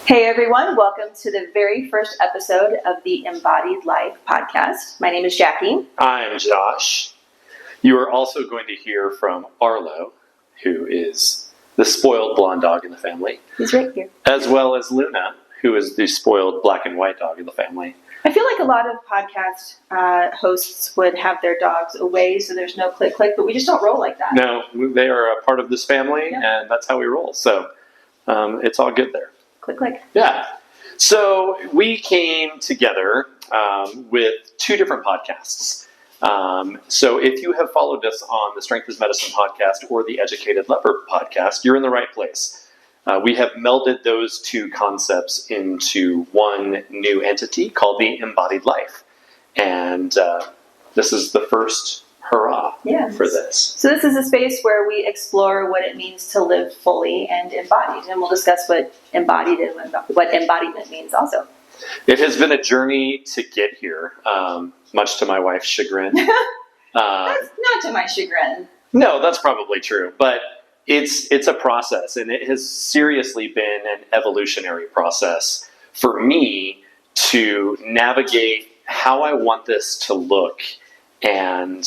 Hey everyone, welcome to the very first episode of the Embodied Life Podcast. My name is Jacki. I'm Josh. You are also going to hear from Arlo, who is the spoiled blonde dog in the family. He's right here. As well as Luna, who is the spoiled black and white dog in the family. I feel like a lot of podcast hosts would have their dogs away so there's no click, but we just don't roll like that. No, they are a part of this family, and that's how we roll. So it's all good there. Click. Yeah. So we came together with two different podcasts. So if you have followed us on the Strength is Medicine podcast or the Educated Leper podcast, you're in the right place. We have melded those two concepts into one new entity called the Embodied Life. And this is the first hurrah for this. So this is a space where we explore what it means to live fully and embodied. And we'll discuss what embodied and what embodiment means also. It has been a journey to get here, much to my wife's chagrin. That's not to my chagrin. No, that's probably true. But it's a process, and it has seriously been an evolutionary process for me to navigate how I want this to look and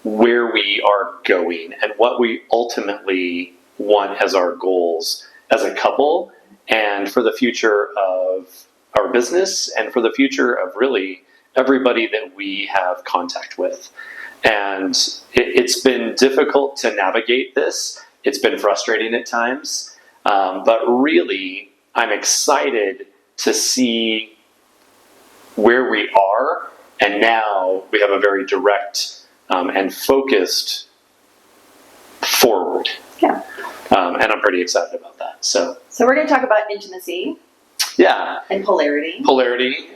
where we are going and what we ultimately want as our goals as a couple and for the future of our business and for the future of really everybody that we have contact with. And it's been difficult to navigate this. It's been frustrating at times, but really I'm excited to see where we are, and now we have a very direct and focused forward. Yeah. And I'm pretty excited about that. So we're going to talk about intimacy. Yeah. And polarity.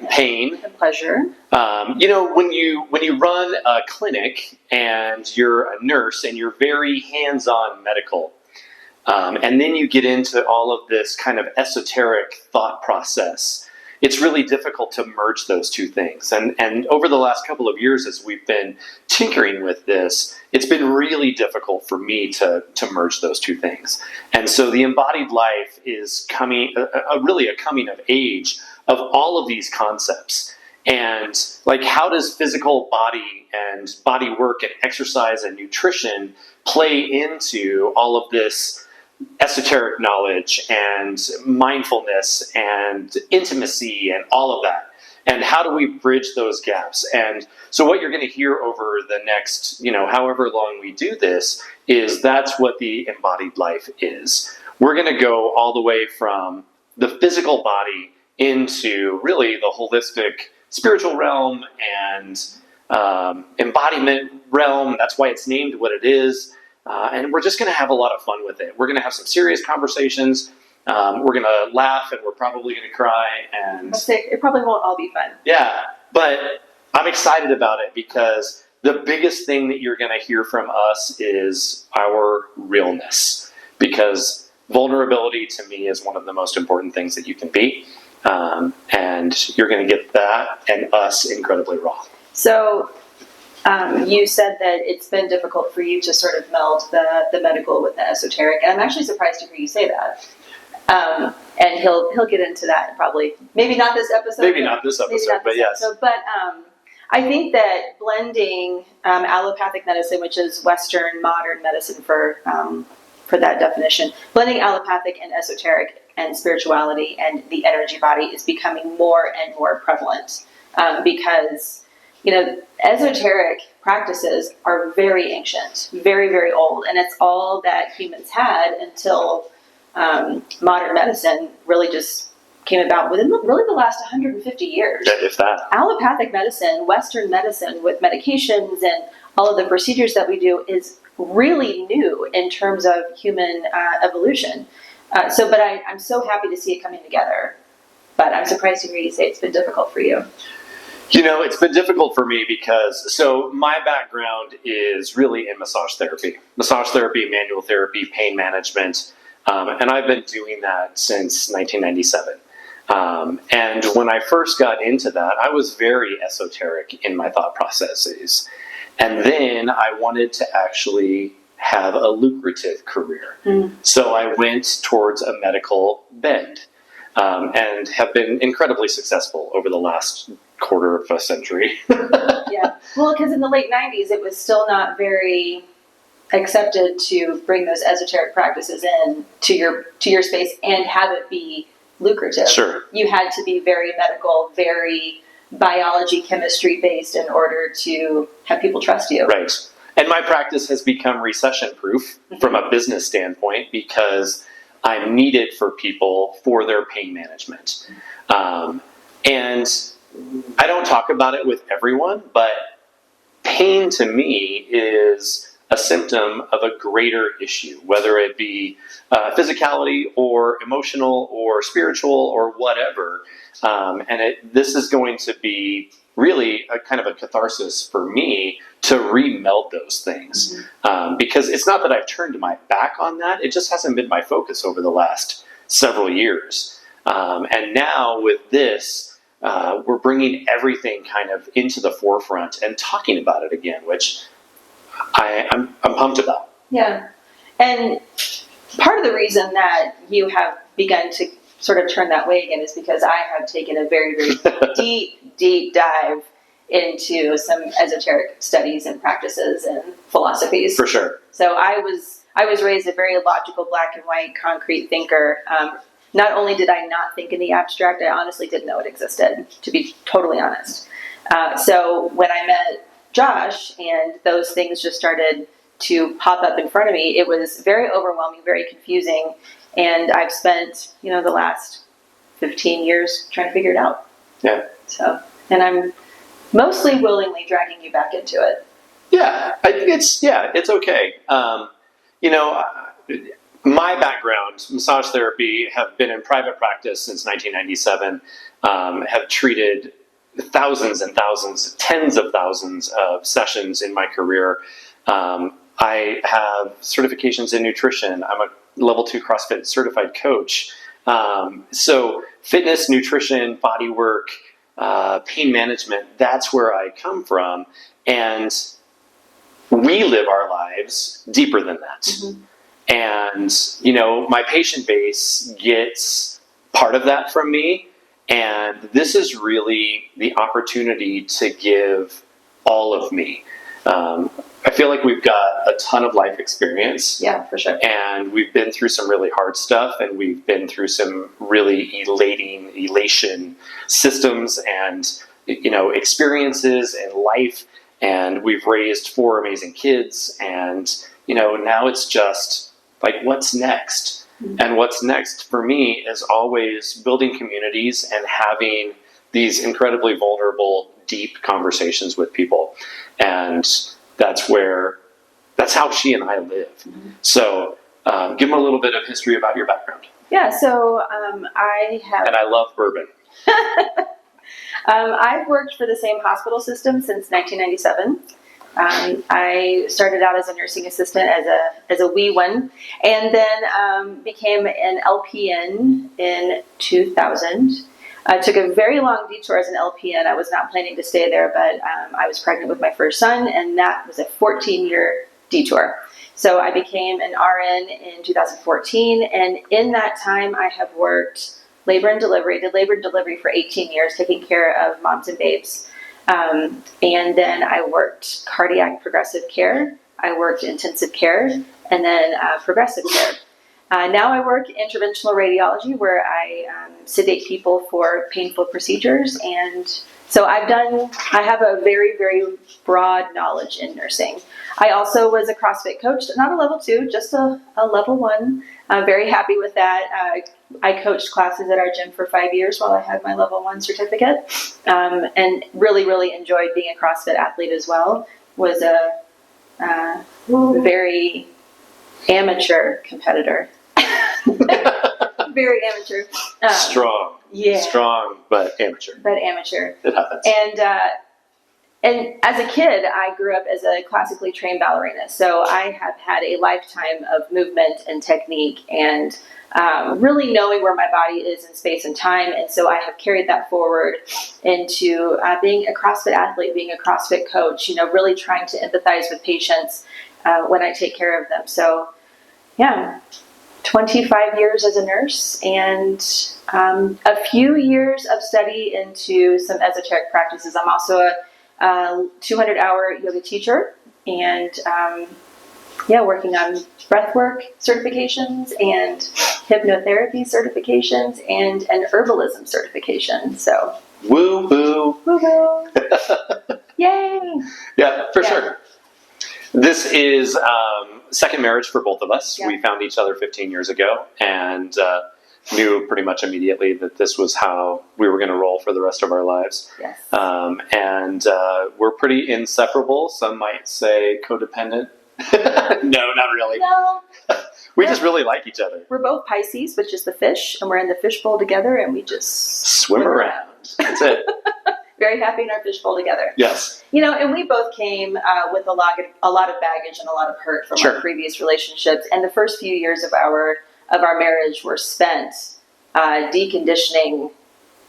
Pain. And pleasure. When you run a clinic and you're a nurse and you're very hands-on medical, and then you get into all of this kind of esoteric thought process, it's really difficult to merge those two things. And over the last couple of years, as we've been tinkering with this, it's been really difficult for me to merge those two things. And so the embodied life is really a coming of age of all of these concepts. And like, how does physical body and body work and exercise and nutrition play into all of this esoteric knowledge and mindfulness and intimacy and all of that? And how do we bridge those gaps? And so what you're going to hear over the next, however long we do this, is that's what the embodied life is. We're going to go all the way from the physical body into really the holistic spiritual realm and embodiment realm. That's why it's named what it is. And we're just going to have a lot of fun with it. We're going to have some serious conversations. We're going to laugh, and we're probably going to cry. And it probably won't all be fun. Yeah, but I'm excited about it because the biggest thing that you're going to hear from us is our realness. Because vulnerability to me is one of the most important things that you can be. And you're going to get that and us incredibly raw. So you said that it's been difficult for you to sort of meld the medical with the esoteric, and I'm actually surprised to hear you say that. And he'll get into that probably. Maybe not this episode. But yes. But I think that blending allopathic medicine, which is Western modern medicine for that definition, blending allopathic and esoteric and spirituality and the energy body is becoming more and more prevalent because esoteric practices are very ancient, very, very old, and it's all that humans had until modern medicine really just came about within really the last 150 years. If that. Allopathic medicine, Western medicine with medications and all of the procedures that we do is really new in terms of human evolution. But I'm so happy to see it coming together. But I'm surprised to hear you say it's been difficult for you. It's been difficult for me because, my background is really in massage therapy, manual therapy, pain management, and I've been doing that since 1997. And when I first got into that, I was very esoteric in my thought processes. And then I wanted to actually have a lucrative career. So I went towards a medical bend. and have been incredibly successful over the last quarter of a century. Yeah. Well, because in the late 90s, it was still not very accepted to bring those esoteric practices in to your space and have it be lucrative. Sure. You had to be very medical, very biology, chemistry based in order to have people trust you. Right. And my practice has become recession proof from a business standpoint because I'm needed for people for their pain management. And I don't talk about it with everyone, but pain to me is a symptom of a greater issue, whether it be physicality or emotional or spiritual or whatever. And this is going to be really a kind of a catharsis for me to remeld those things. Because it's not that I've turned my back on that, it just hasn't been my focus over the last several years. And now with this, we're bringing everything kind of into the forefront and talking about it again, which I'm pumped about. Yeah. And part of the reason that you have begun to sort of turn that way again is because I have taken a very, very deep dive into some esoteric studies and practices and philosophies. For sure. So I was raised a very logical, black and white, concrete thinker. Not only did I not think in the abstract, I honestly didn't know it existed, to be totally honest. So when I met Josh and those things just started to pop up in front of me, it was very overwhelming, very confusing. And I've spent, the last 15 years trying to figure it out. Yeah. So, and I'm mostly willingly dragging you back into it. Yeah, I think it's okay. My background, massage therapy, have been in private practice since 1997, have treated thousands and thousands, tens of thousands of sessions in my career. I have certifications in nutrition. I'm a level 2 CrossFit certified coach. So fitness, nutrition, body work, pain management, that's where I come from. And we live our lives deeper than that. Mm-hmm. And, my patient base gets part of that from me. And this is really the opportunity to give all of me. I feel like we've got a ton of life experience. Yeah, for sure. And we've been through some really hard stuff, and we've been through some really elation systems and, experiences in life. And we've raised 4 amazing kids. And, now it's just like, what's next? Mm-hmm. And what's next for me is always building communities and having these incredibly vulnerable, deep conversations with people. And that's how she and I live. Mm-hmm. So give them a little bit of history about your background. Yeah, so I have... And I love bourbon. I've worked for the same hospital system since 1997. I started out as a nursing assistant as a wee one, and then became an LPN in 2000. I took a very long detour as an LPN. I was not planning to stay there, but I was pregnant with my first son, and that was a 14-year detour. So I became an RN in 2014, and in that time I have worked labor and delivery. Did labor and delivery for 18 years, taking care of moms and babes. And then I worked cardiac progressive care. I worked intensive care, and then progressive care. Now I work interventional radiology, where I sedate people for painful procedures. And so I have a very, very broad knowledge in nursing. I also was a CrossFit coach, not a level 2, just a level 1. I'm very happy with that. I coached classes at our gym for 5 years while I had my level 1 certificate, and really, really enjoyed being a CrossFit athlete as well. Was a very amateur competitor. Very amateur. Strong. Yeah. Strong, but amateur. It happens. And as a kid, I grew up as a classically trained ballerina. So I have had a lifetime of movement and technique and really knowing where my body is in space and time. And so I have carried that forward into being a CrossFit athlete, being a CrossFit coach, really trying to empathize with patients when I take care of them. So, yeah. 25 years as a nurse and a few years of study into some esoteric practices. I'm also a 200-hour yoga teacher and working on breathwork certifications and hypnotherapy certifications and an herbalism certification. So woo woo, woo woo, yay! Yeah, for sure. This is second marriage for both of us. Yeah. We found each other 15 years ago and knew pretty much immediately that this was how we were going to roll for the rest of our lives. Yes. And we're pretty inseparable. Some might say codependent. No, not really. No. We just really like each other. We're both Pisces, which is the fish, and we're in the fishbowl together, and we just swim around. That's it. Very happy in our fishbowl together. Yes. And we both came with a lot of baggage and a lot of hurt from our previous relationships. And the first few years of our marriage were spent deconditioning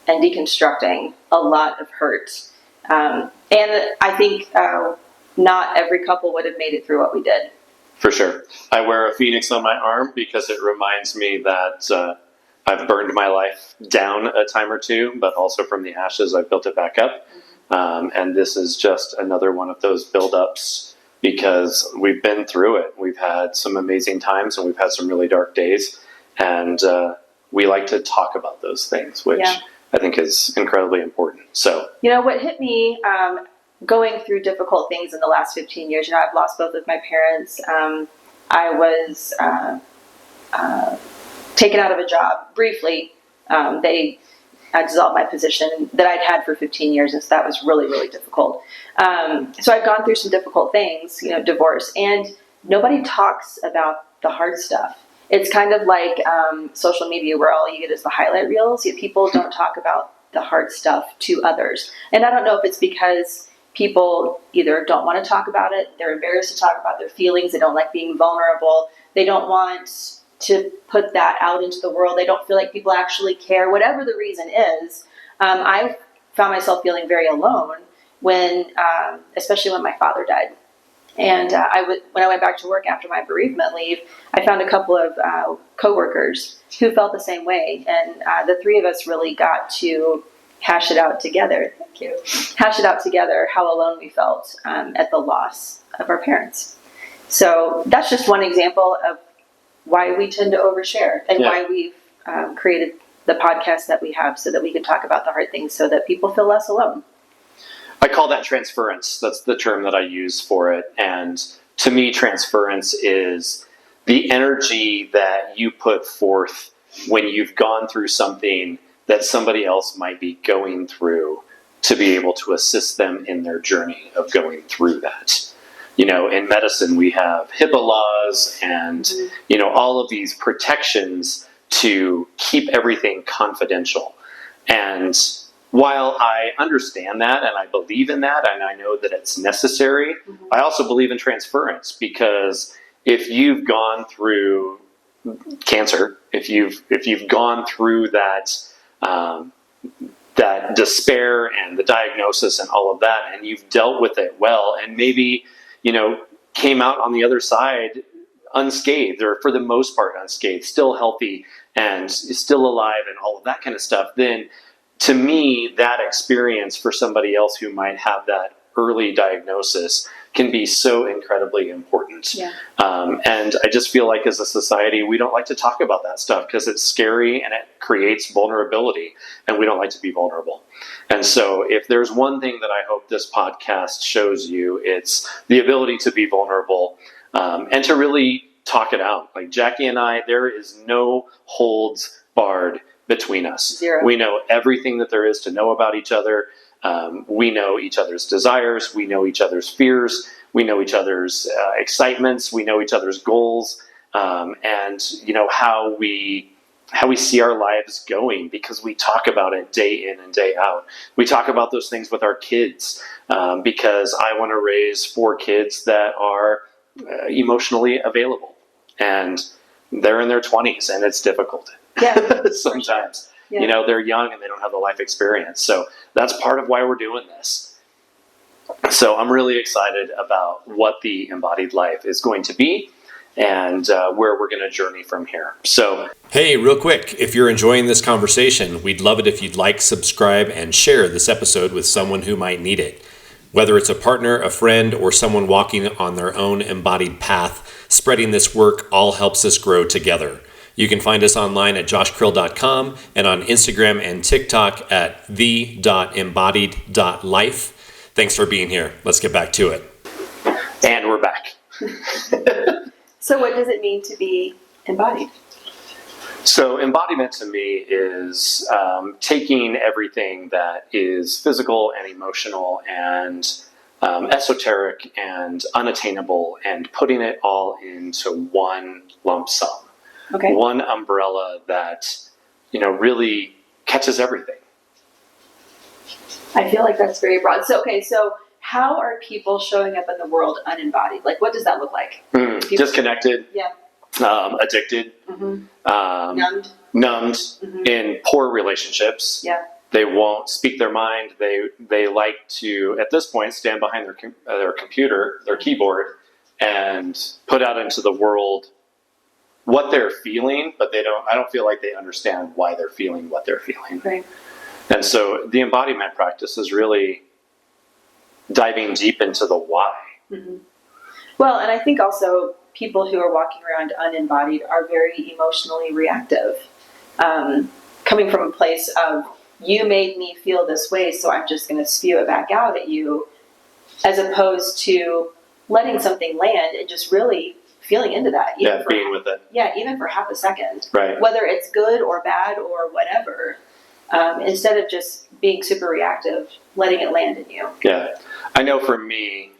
and deconstructing a lot of hurt. And I think not every couple would have made it through what we did. For sure. I wear a phoenix on my arm because it reminds me that I've burned my life down a time or two, but also from the ashes, I've built it back up. And this is just another one of those build-ups because we've been through it. We've had some amazing times and we've had some really dark days. And we like to talk about those things, which I think is incredibly important. So, what hit me going through difficult things in the last 15 years, I've lost both of my parents. I was taken out of a job briefly. They dissolved my position that I'd had for 15 years, and so that was really, really difficult. So I've gone through some difficult things, divorce, and nobody talks about the hard stuff. It's kind of like social media where all you get is the highlight reels, yet people don't talk about the hard stuff to others. And I don't know if it's because people either don't want to talk about it, they're embarrassed to talk about their feelings, they don't like being vulnerable, they don't want to put that out into the world, they don't feel like people actually care, whatever the reason is. I found myself feeling very alone when, especially when my father died. And when I went back to work after my bereavement leave, I found a couple of coworkers who felt the same way. And the three of us really got to hash it out together. Thank you. Hash it out together how alone we felt at the loss of our parents. So that's just one example of why we tend to overshare and why we've created the podcast that we have so that we can talk about the hard things so that people feel less alone. I call that transference. That's the term that I use for it. And to me, transference is the energy that you put forth when you've gone through something that somebody else might be going through to be able to assist them in their journey of going through that. In medicine, we have HIPAA laws and, all of these protections to keep everything confidential. And while I understand that and I believe in that and I know that it's necessary, I also believe in transference because if you've gone through cancer, if you've gone through that despair and the diagnosis and all of that, and you've dealt with it well, and maybe came out on the other side unscathed, or for the most part unscathed, still healthy and still alive and all of that kind of stuff, then to me, that experience for somebody else who might have that early diagnosis can be so incredibly important. Yeah. And I just feel like as a society, we don't like to talk about that stuff because it's scary and it creates vulnerability, and we don't like to be vulnerable. And so if there's one thing that I hope this podcast shows you, it's the ability to be vulnerable and to really talk it out. Like Jacki and I, there is no holds barred between us. Zero. We know everything that there is to know about each other. We know each other's desires. We know each other's fears. We know each other's excitements. We know each other's goals, and how we see our lives going because we talk about it day in and day out. We talk about those things with our kids because I want to raise 4 kids that are emotionally available, and they're in their 20s, and it's difficult. Yeah, sometimes. Sure. Yeah. They're young and they don't have the life experience. So that's part of why we're doing this. So I'm really excited about what the embodied life is going to be and where we're going to journey from here. So, hey, real quick, if you're enjoying this conversation, we'd love it if you'd like, subscribe, and share this episode with someone who might need it. Whether it's a partner, a friend, or someone walking on their own embodied path, spreading this work all helps us grow together. You can find us online at joshkrill.com and on Instagram and TikTok at the.embodied.life. Thanks for being here. Let's get back to it. And we're back. So what does it mean to be embodied? So embodiment to me is taking everything that is physical and emotional and esoteric and unattainable and putting it all into one lump sum. Okay. One umbrella that, really catches everything. I feel like that's very broad. So how are people showing up in the world unembodied? Like, what does that look like? Disconnected. Yeah. Addicted. Mm-hmm. Numbed Mm-hmm. in poor relationships. Yeah. They won't speak their mind. They like to, at this point, stand behind their computer, their keyboard, and put out into the world what they're feeling, but I don't feel like they understand why they're feeling what they're feeling. Right. And so the embodiment practice is really diving deep into the why. Mm-hmm. Well, and I think also people who are walking around unembodied are very emotionally reactive, coming from a place of, you made me feel this way, so I'm just going to spew it back out at you, as opposed to letting something land and just really feeling into that. Being with it. Yeah, even for half a second. Right. Whether it's good or bad or whatever, instead of just being super reactive, letting it land in you. Yeah. I know for me,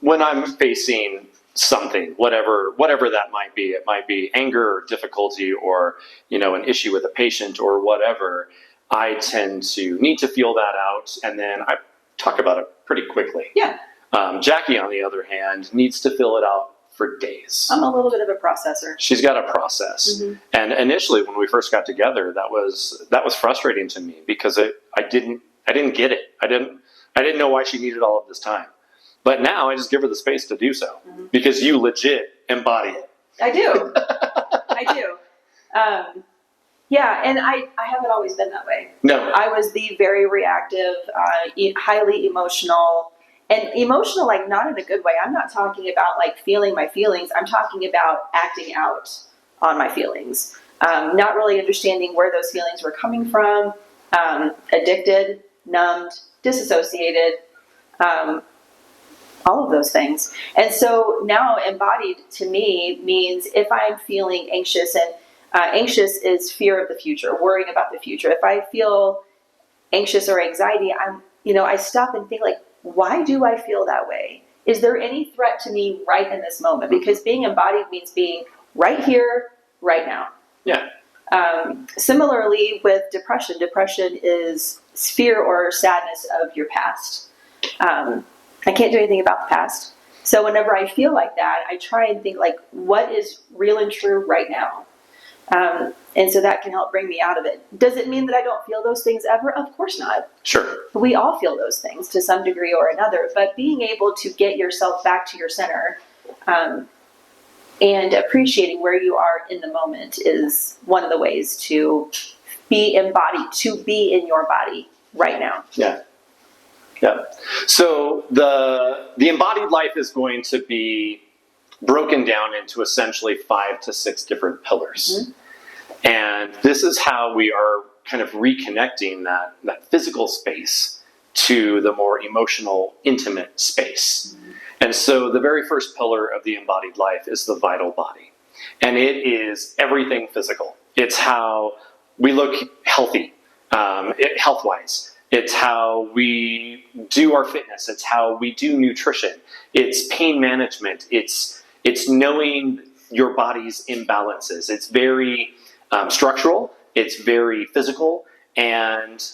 when I'm facing something, whatever that might be, it might be anger or difficulty or, an issue with a patient or whatever, I tend to need to feel that out, and then I talk about it pretty quickly. Yeah. Jackie, on the other hand, needs to feel it out for days. I'm a little bit of a processor. She's got a process. Mm-hmm. And initially when we first got together, that was frustrating to me because I didn't get it. I didn't know why she needed all of this time. But now I just give her the space to do so, because you legit embody it. I do. I do. Yeah, and I haven't always been that way. No. I was the very reactive, highly emotional, and emotional, like, not in a good way. I'm not talking about, like, feeling my feelings. I'm talking about acting out on my feelings. Not really understanding where those feelings were coming from. Addicted, numbed, disassociated, all of those things. And so now embodied to me means if I'm feeling anxious, and anxious is fear of the future, worrying about the future. If I feel anxious or anxiety, I stop and think, like, why do I feel that way? Is there any threat to me right in this moment? Because being embodied means being right here, right now. Yeah. Similarly with depression. Depression is fear or sadness of your past. I can't do anything about the past. So whenever I feel like that, I try and think, like, what is real and true right now? And so that can help bring me out of it. Does it mean that I don't feel those things ever? Of course not. Sure. We all feel those things to some degree or another, but being able to get yourself back to your center, and appreciating where you are in the moment is one of the ways to be embodied, to be in your body right now. Yeah. Yeah. So the embodied life is going to be broken down into essentially 5 to 6 different pillars. Mm-hmm. And this is how we are kind of reconnecting that physical space to the more emotional, intimate space. Mm-hmm. And so the very first pillar of the embodied life is the vital body. And it is everything physical. It's how we look healthy, health-wise. It's how we do our fitness. It's how we do nutrition. It's pain management. It's knowing your body's imbalances. It's very structural. It's very physical. And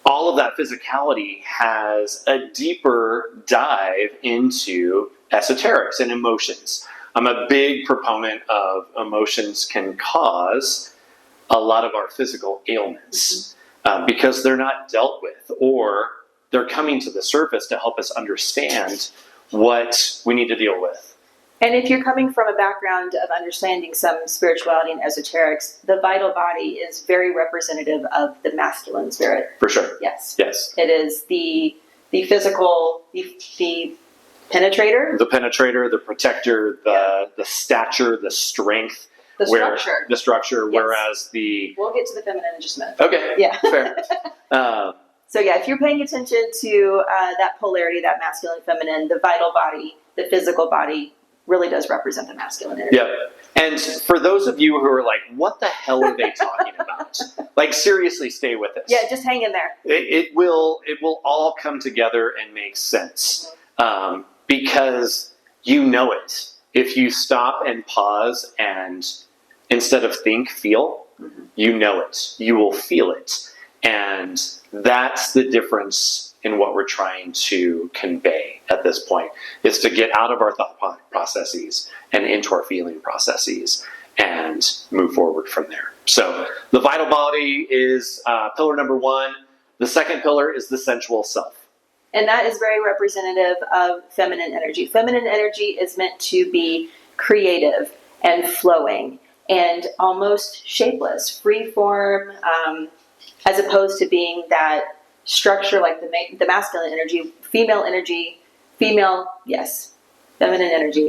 all of that physicality has a deeper dive into esoterics and emotions. I'm a big proponent of emotions can cause a lot of our physical ailments because they're not dealt with, or they're coming to the surface to help us understand what we need to deal with. And if you're coming from a background of understanding some spirituality and esoterics, the vital body is very representative of the masculine spirit. For sure. Yes. Yes. It is the physical, the penetrator. The penetrator, the protector, the stature, the strength. The structure. The structure, Yes. Whereas the... We'll get to the feminine in just a minute. Okay. Yeah. Fair. So yeah, if you're paying attention to that polarity, that masculine, feminine, the vital body, the physical body really does represent the masculine energy. Yeah. And for those of you who are like, what the hell are they talking about? Like, seriously, stay with us. Yeah, just hang in there. It will all come together and make sense. Because you know it. If you stop and pause and instead of think, feel, you know it. You will feel it. And that's the difference in what we're trying to convey at this point, is to get out of our thought processes and into our feeling processes and move forward from there. So the vital body is pillar number 1. The second pillar is the sensual self. And that is very representative of feminine energy. Feminine energy is meant to be creative and flowing and almost shapeless, free form, as opposed to being that structure like the masculine energy. Feminine energy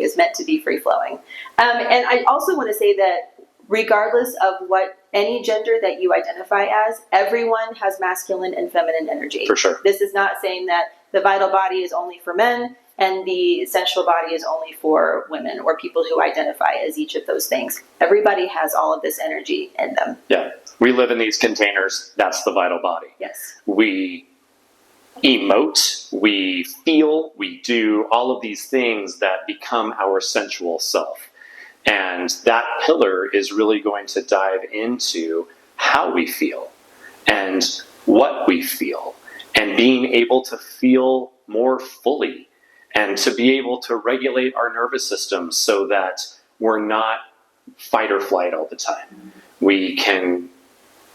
is meant to be free flowing. And I also want to say that regardless of what any gender that you identify as, everyone has masculine and feminine energy. For sure. This is not saying that the vital body is only for men and the sensual body is only for women or people who identify as each of those things. Everybody has all of this energy in them. Yeah. We live in these containers. That's the vital body. Yes. We emote, we feel, we do all of these things that become our sensual self. And that pillar is really going to dive into how we feel and what we feel and being able to feel more fully and to be able to regulate our nervous system so that we're not fight or flight all the time. We can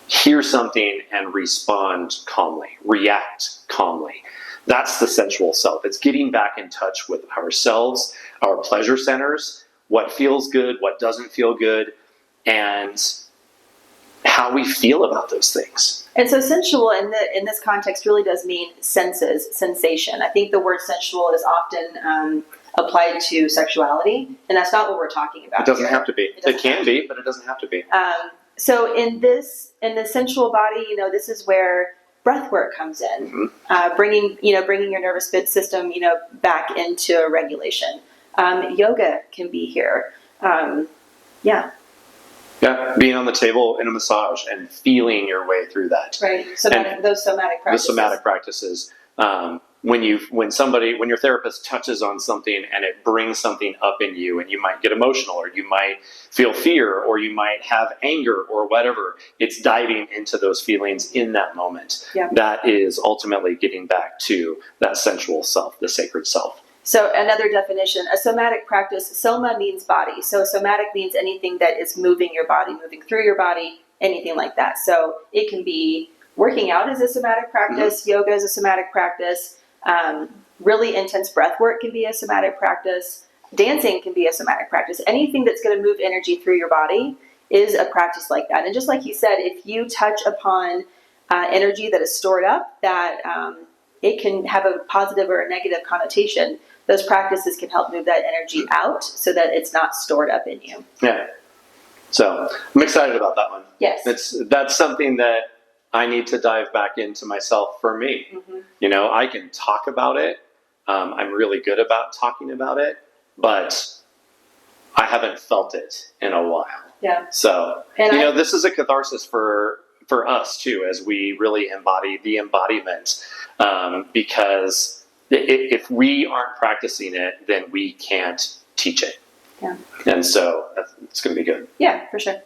hear something and respond calmly, react calmly. That's the sensual self. It's getting back in touch with ourselves, our pleasure centers, what feels good, what doesn't feel good, and how we feel about those things. And so sensual in this context really does mean senses, sensation. I think the word sensual is often applied to sexuality, and that's not what we're talking about. It doesn't here. have to be. It can be, but it doesn't have to be. So in the sensual body, this is where breath work comes in, bringing your nervous system, back into regulation. Yoga can be here. Yeah, being on the table in a massage and feeling your way through that. Right. Those somatic practices. The somatic practices. When your therapist touches on something and it brings something up in you, and you might get emotional, or you might feel fear, or you might have anger, or whatever, it's diving into those feelings in that moment. Yeah. That is ultimately getting back to that sensual self, the sacred self. So another definition, a somatic practice, soma means body. So somatic means anything that is moving your body, moving through your body, anything like that. So it can be working out as a somatic practice, yoga is a somatic practice, really intense breath work can be a somatic practice, dancing can be a somatic practice. Anything that's going to move energy through your body is a practice like that. And just like you said, if you touch upon energy that is stored up, that it can have a positive or a negative connotation. Those practices can help move that energy out so that it's not stored up in you. Yeah. So I'm excited about that one. Yes. That's something that I need to dive back into myself for me. Mm-hmm. I can talk about it. I'm really good about talking about it, but I haven't felt it in a while. Yeah. So, this is a catharsis for us too, as we really embody the embodiment, because if we aren't practicing it, then we can't teach it. Yeah. And so it's going to be good. Yeah, for sure.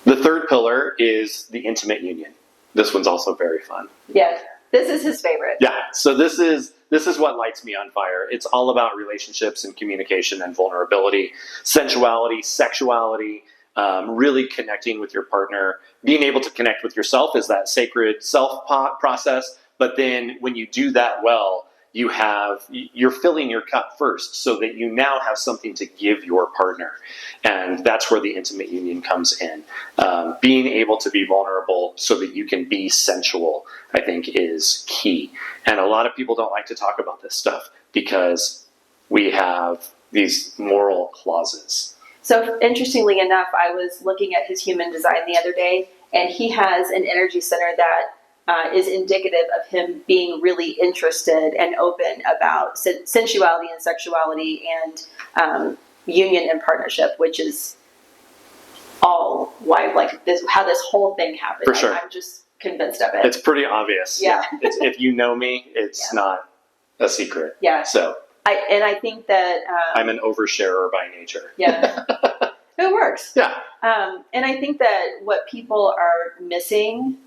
The third pillar is the intimate union. This one's also very fun. Yeah, this is his favorite. Yeah, so this is what lights me on fire. It's all about relationships and communication and vulnerability, sensuality, sexuality, really connecting with your partner. Being able to connect with yourself is that sacred self process. But then when you do that well, you're filling your cup first so that you now have something to give your partner. And that's where the intimate union comes in. Being able to be vulnerable so that you can be sensual, I think, is key. And a lot of people don't like to talk about this stuff because we have these moral clauses. So interestingly enough, I was looking at his human design the other day, and he has an energy center that is indicative of him being really interested and open about sensuality and sexuality and union and partnership, which is all why, like, this, how this whole thing happened. For sure. I'm just convinced of it. It's pretty obvious. Yeah. If you know me, it's not a secret. Yeah. So I think that I'm an oversharer by nature. Yeah. It works. Yeah. And I think that what people are missing,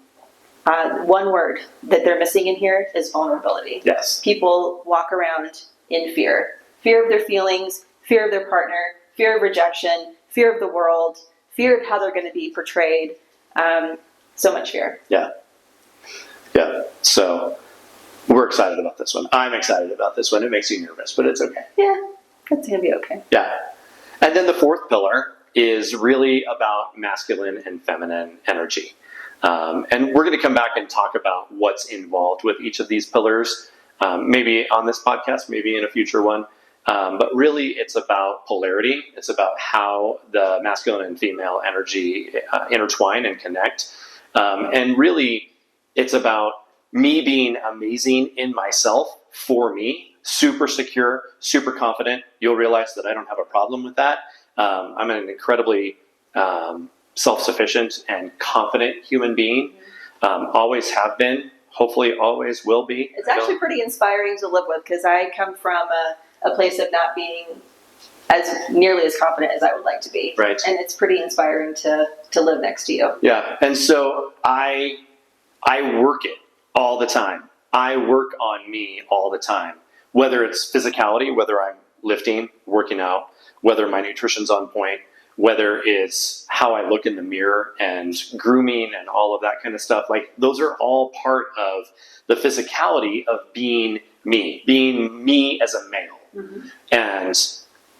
one word that they're missing in here is vulnerability. Yes. People walk around in fear. Fear of their feelings, fear of their partner, fear of rejection, fear of the world, fear of how they're going to be portrayed. So much fear. Yeah. Yeah. So we're excited about this one. I'm excited about this one. It makes you nervous, but it's okay. Yeah. It's going to be okay. Yeah. And then the fourth pillar is really about masculine and feminine energy. And we're going to come back and talk about what's involved with each of these pillars, maybe on this podcast, maybe in a future one. But really, it's about polarity. It's about how the masculine and female energy intertwine and connect. And really, it's about me being amazing in myself for me, super secure, super confident. You'll realize that I don't have a problem with that. I'm an incredibly self-sufficient and confident human being. Always have been, hopefully always will be. It's actually pretty inspiring to live with, because I come from a place of not being as nearly as confident as I would like to be. Right. And it's pretty inspiring to live next to you. Yeah. And so I work it all the time. I work on me all the time, whether it's physicality, whether I'm lifting, working out, whether my nutrition's on point, whether it's how I look in the mirror and grooming and all of that kind of stuff. Like, those are all part of the physicality of being me as a male. Mm-hmm.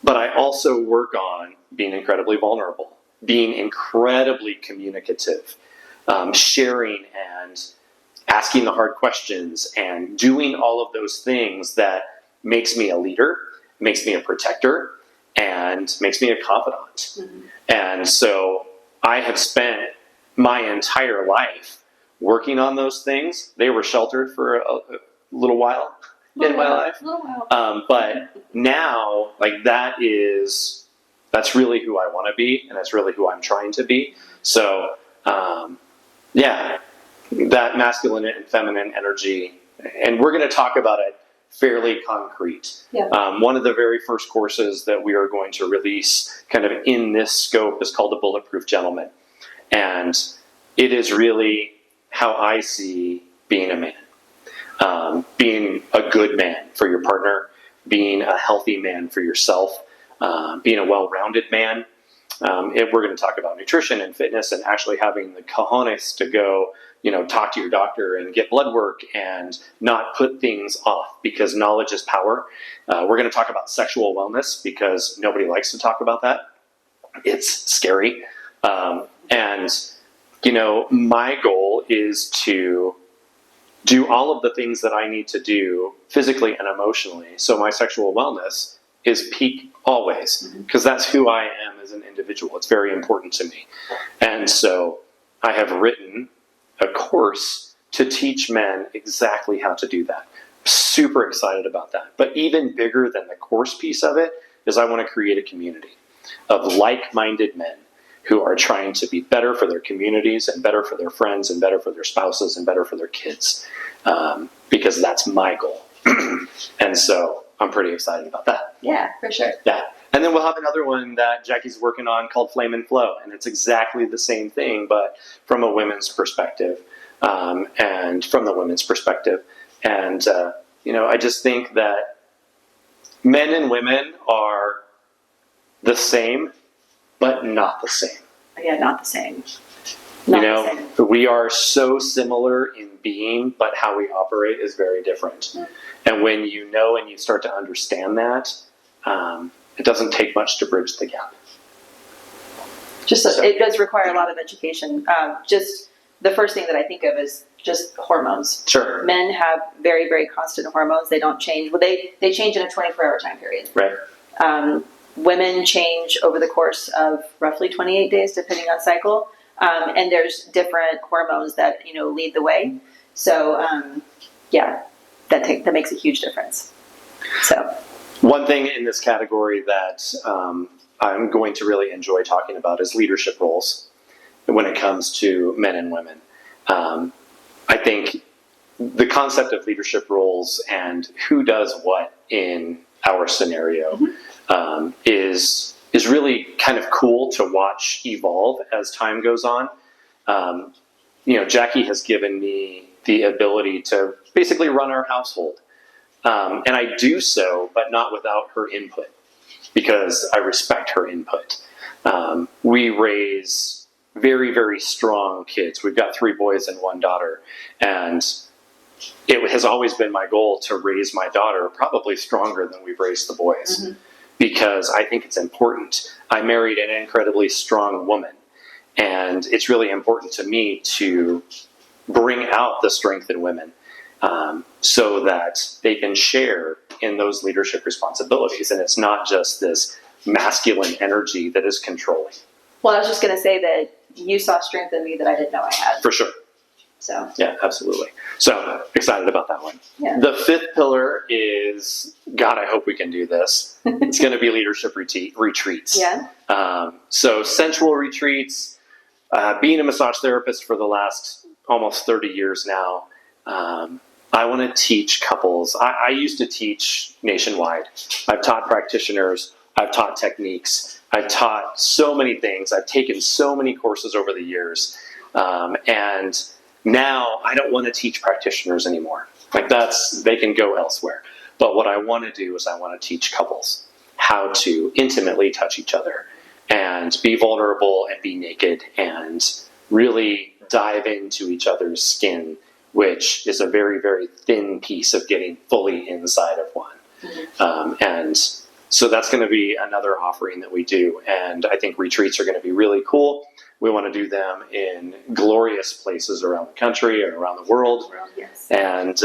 But I also work on being incredibly vulnerable, being incredibly communicative, sharing and asking the hard questions and doing all of those things that makes me a leader, makes me a protector, and makes me a confidant. Mm-hmm. And so I have spent my entire life working on those things. They were sheltered for a little while in my life. But now, like, that's really who I want to be, and that's really who I'm trying to be. So, that masculine and feminine energy, and we're going to talk about it fairly concrete. Yeah. One of the very first courses that we are going to release kind of in this scope is called the Bulletproof Gentleman. And it is really how I see being a man, being a good man for your partner, being a healthy man for yourself, being a well-rounded man. We're going to talk about nutrition and fitness and actually having the cojones to go, talk to your doctor and get blood work and not put things off, because knowledge is power. We're going to talk about sexual wellness, because nobody likes to talk about that. It's scary. My goal is to do all of the things that I need to do physically and emotionally, so my sexual wellness is peak always, because that's who I am as an individual. It's very important to me. And so I have written a course to teach men exactly how to do that. Super excited about that. But even bigger than the course piece of it is I want to create a community of like-minded men who are trying to be better for their communities and better for their friends and better for their spouses and better for their kids, because that's my goal. And so I'm pretty excited about that. Yeah, for sure. Yeah. And then we'll have another one that Jacki's working on called Flame and Flow. And it's exactly the same thing, but from a women's perspective, and from the women's perspective. And, I just think that men and women are the same, but not the same. Yeah, not the same. Not you the know, same. we are so similar in being, but how we operate is very different. And when you know and you start to understand that, it doesn't take much to bridge the gap. It does require a lot of education. Just the first thing that I think of is just hormones. Sure. Men have very, very constant hormones. They don't change. Well, they change in a 24-hour time period. Right. Women change over the course of roughly 28 days, depending on cycle. And there's different hormones that, lead the way. So, that makes a huge difference. So, one thing in this category that I'm going to really enjoy talking about is leadership roles when it comes to men and women. I think the concept of leadership roles and who does what in our scenario is really kind of cool to watch evolve as time goes on. Jacki has given me the ability to basically run our household. And I do so, but not without her input, because I respect her input. We raise very, very strong kids. We've got 3 boys and 1 daughter. And it has always been my goal to raise my daughter probably stronger than we've raised the boys, because I think it's important. I married an incredibly strong woman, and it's really important to me to bring out the strength in women. So that they can share in those leadership responsibilities. And it's not just this masculine energy that is controlling. well, I was just going to say that you saw strength in me that I didn't know I had. For sure. So, Yeah, absolutely. So excited about that one. Yeah. The 5th pillar is, God, I hope we can do this. It's going to be leadership retreats. Yeah. So sensual retreats, being a massage therapist for the last almost 30 years now, I want to teach couples. I used to teach nationwide. I've taught practitioners. I've taught techniques. I've taught so many things. I've taken so many courses over the years. And now I don't want to teach practitioners anymore. They can go elsewhere. But what I want to do is I want to teach couples how to intimately touch each other and be vulnerable and be naked and really dive into each other's skin, which is a very, very thin piece of getting fully inside of one. And so that's going to be another offering that we do. And I think retreats are going to be really cool. We want to do them in glorious places around the country and around the world. Yes. And,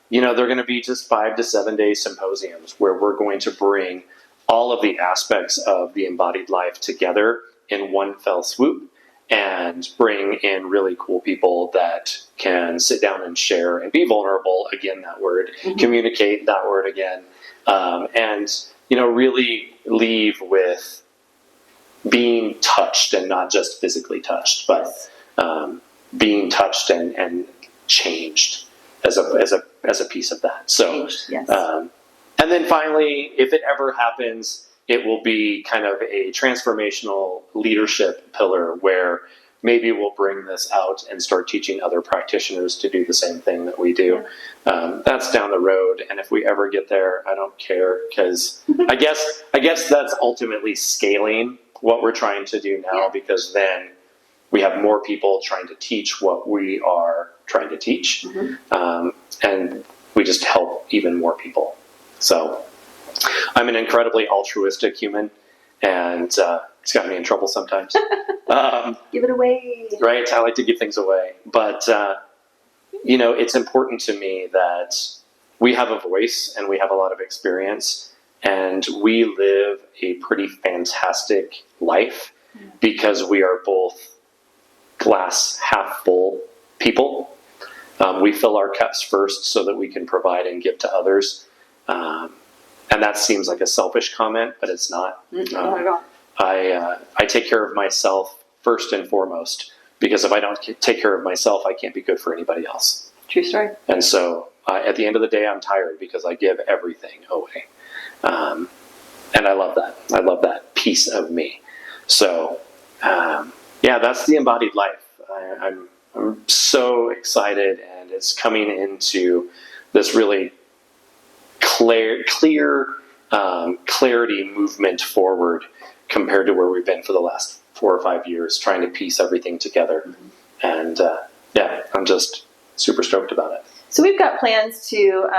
they're going to be just 5 to 7 day symposiums where we're going to bring all of the aspects of the embodied life together in one fell swoop, and bring in really cool people that can sit down and share and be vulnerable, again, that word, communicate, that word again, and really leave with being touched, and not just physically touched, but being touched and changed as a piece of that. So, Yes. And then finally, if it ever happens, it will be kind of a transformational leadership pillar where maybe we'll bring this out and start teaching other practitioners to do the same thing that we do. That's down the road, and if we ever get there, I don't care, because I guess that's ultimately scaling what we're trying to do now, because then we have more people trying to teach what we are trying to teach, and we just help even more people. So I'm an incredibly altruistic human, and it's got me in trouble sometimes. Give it away. Right? I like to give things away. But, it's important to me that we have a voice and we have a lot of experience, and we live a pretty fantastic life because we are both glass half full people. We fill our cups first so that we can provide and give to others. And that seems like a selfish comment, but it's not. Not at all. I take care of myself first and foremost, because if I don't take care of myself, I can't be good for anybody else. True story. And so at the end of the day, I'm tired because I give everything away. And I love that. I love that piece of me. So, that's the embodied life. I'm so excited, and it's coming into this really clear clarity movement forward compared to where we've been for the last 4 or 5 years trying to piece everything together. And I'm just super stoked about it. So we've got plans to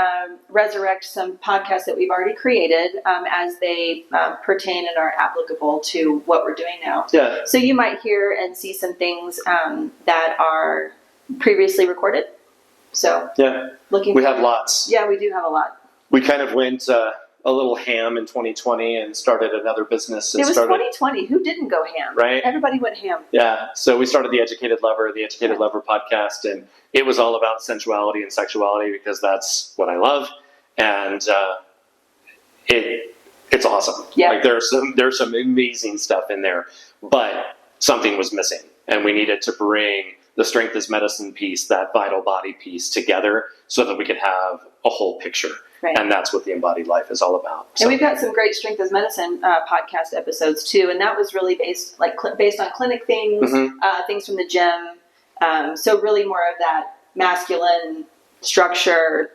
resurrect some podcasts that we've already created as they pertain and are applicable to what we're doing now. Yeah. So you might hear and see some things that are previously recorded. So we have lots. Yeah, we do have a lot. We kind of went a little ham in 2020 and started another business. It was 2020. Who didn't go ham? Right? Everybody went ham. Yeah. So we started the Educated Lover podcast, and it was all about sensuality and sexuality because that's what I love, and it's awesome. Yeah. Like there's some amazing stuff in there, but something was missing, and we needed to bring the Strength is Medicine piece, that vital body piece, together so that we could have a whole picture. Right. And that's what the Embodied Life is all about. So. And we've got some great Strength is Medicine podcast episodes too, and that was really based on clinic things, things from the gym. So really more of that masculine structure,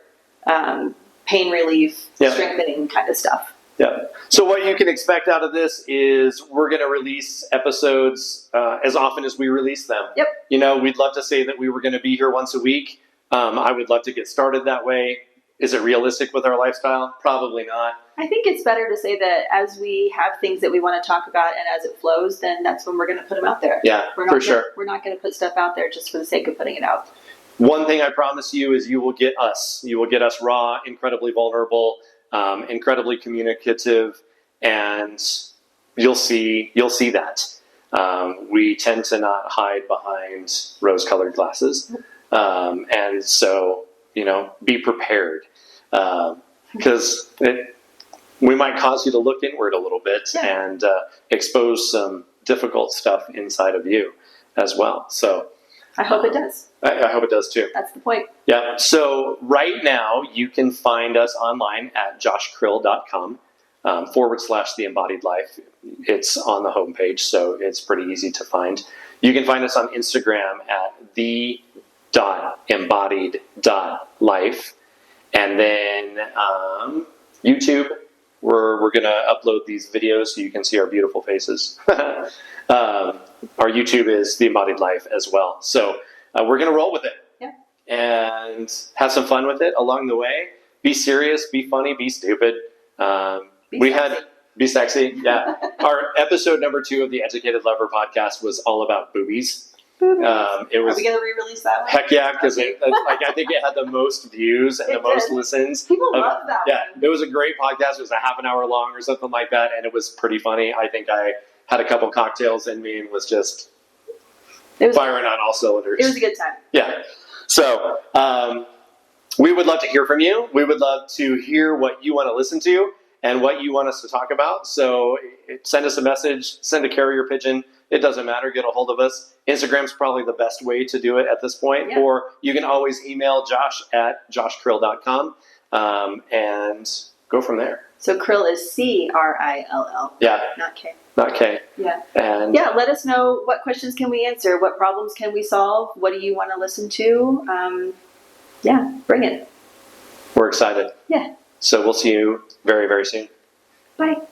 pain relief, strengthening kind of stuff. Yeah. So what you can expect out of this is we're going to release episodes as often as we release them. Yep. You know, we'd love to say that we were going to be here once a week. I would love to get started that way. Is it realistic with our lifestyle? Probably not. I think it's better to say that as we have things that we want to talk about and as it flows, then that's when we're going to put them out there. Yeah, for sure. We're not going to put stuff out there just for the sake of putting it out. One thing I promise you is you will get us. You will get us raw, incredibly vulnerable, incredibly communicative, and you'll see that. We tend to not hide behind rose-colored glasses, and so be prepared because we might cause you to look inward a little bit and expose some difficult stuff inside of you as well. So I hope it does. I hope it does too. That's the point. Yeah. So right now you can find us online at joshkrill.com /the Embodied Life. It's on the homepage, so it's pretty easy to find. You can find us on Instagram at the.embodied.life. And then YouTube, we're going to upload these videos so you can see our beautiful faces. Our YouTube is The Embodied Life as well. So we're going to roll with it and have some fun with it along the way. Be serious, be funny, be stupid. Be sexy. Yeah. Our episode number 2 of the Educated Lover podcast was all about boobies. Are we going to re-release that one? Heck yeah, because I think it had the most views and most listens. People love that one. Yeah, it was a great podcast. It was a half an hour long or something like that, and it was pretty funny. I think I had a couple cocktails in me and was just firing on all cylinders. It was a good time. Yeah. So we would love to hear from you. We would love to hear what you want to listen to and what you want us to talk about. So send us a message, send a carrier pigeon. It doesn't matter. Get a hold of us. Instagram's probably the best way to do it at this point. Yeah. Or you can always email Josh at joshkrill.com and go from there. So Krill is Crill. Yeah. Not K. Not K. Yeah. And let us know what questions can we answer, what problems can we solve, what do you want to listen to? Bring it. We're excited. Yeah. So we'll see you very, very soon. Bye.